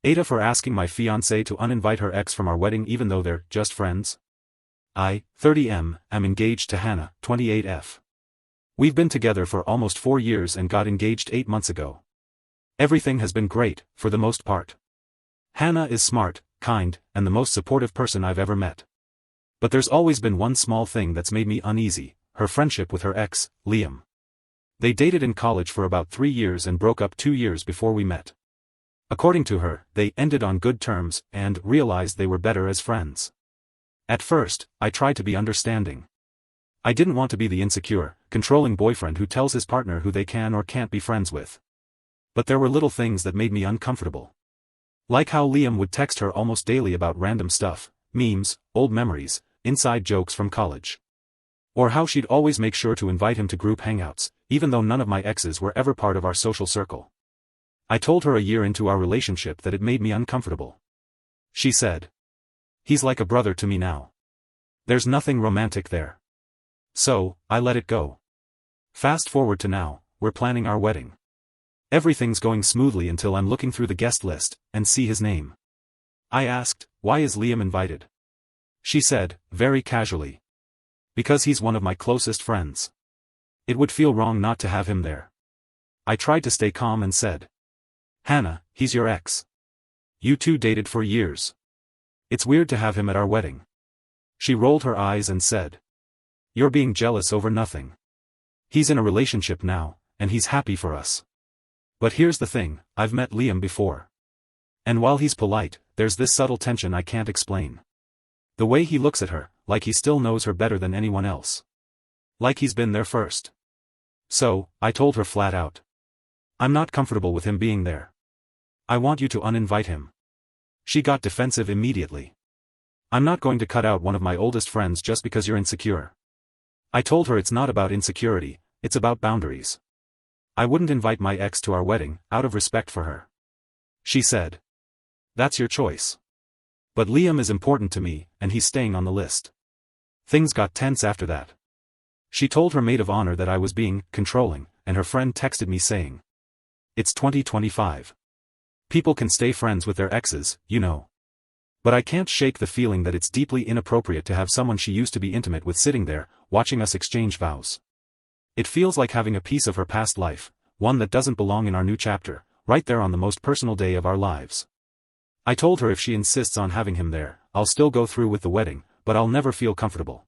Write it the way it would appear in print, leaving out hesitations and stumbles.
AITA for asking my fiancée to uninvite her ex from our wedding even though they're just friends. I, 30M, am engaged to Hannah, 28F. We've been together for almost 4 years and got engaged 8 months ago. Everything has been great, for the most part. Hannah is smart, kind, and the most supportive person I've ever met. But there's always been one small thing that's made me uneasy: her friendship with her ex, Liam. They dated in college for about 3 years and broke up 2 years before we met. According to her, they ended on good terms and realized they were better as friends. At first, I tried to be understanding. I didn't want to be the insecure, controlling boyfriend who tells his partner who they can or can't be friends with. But there were little things that made me uncomfortable. Like how Liam would text her almost daily about random stuff, memes, old memories, inside jokes from college. Or how she'd always make sure to invite him to group hangouts, even though none of my exes were ever part of our social circle. I told her a year into our relationship that it made me uncomfortable. She said, "He's like a brother to me now. There's nothing romantic there." So, I let it go. Fast forward to now, we're planning our wedding. Everything's going smoothly until I'm looking through the guest list, and see his name. I asked, "Why is Liam invited?" She said, very casually, "Because he's one of my closest friends. It would feel wrong not to have him there." I tried to stay calm and said, "Hannah, he's your ex. You two dated for years. It's weird to have him at our wedding." She rolled her eyes and said, "You're being jealous over nothing. He's in a relationship now, and he's happy for us. But here's the thing, I've met Liam before. And while he's polite, there's this subtle tension I can't explain. The way he looks at her, like he still knows her better than anyone else. Like he's been there first." So, I told her flat out, "I'm not comfortable with him being there. I want you to uninvite him." She got defensive immediately. "I'm not going to cut out one of my oldest friends just because you're insecure." I told her it's not about insecurity, it's about boundaries. I wouldn't invite my ex to our wedding, out of respect for her. She said, "That's your choice. But Liam is important to me, and he's staying on the list." Things got tense after that. She told her maid of honor that I was being controlling, and her friend texted me saying, "It's 2025. People can stay friends with their exes, you know. But I can't shake the feeling that it's deeply inappropriate to have someone she used to be intimate with sitting there, watching us exchange vows. It feels like having a piece of her past life, one that doesn't belong in our new chapter, right there on the most personal day of our lives." I told her if she insists on having him there, I'll still go through with the wedding, but I'll never feel comfortable.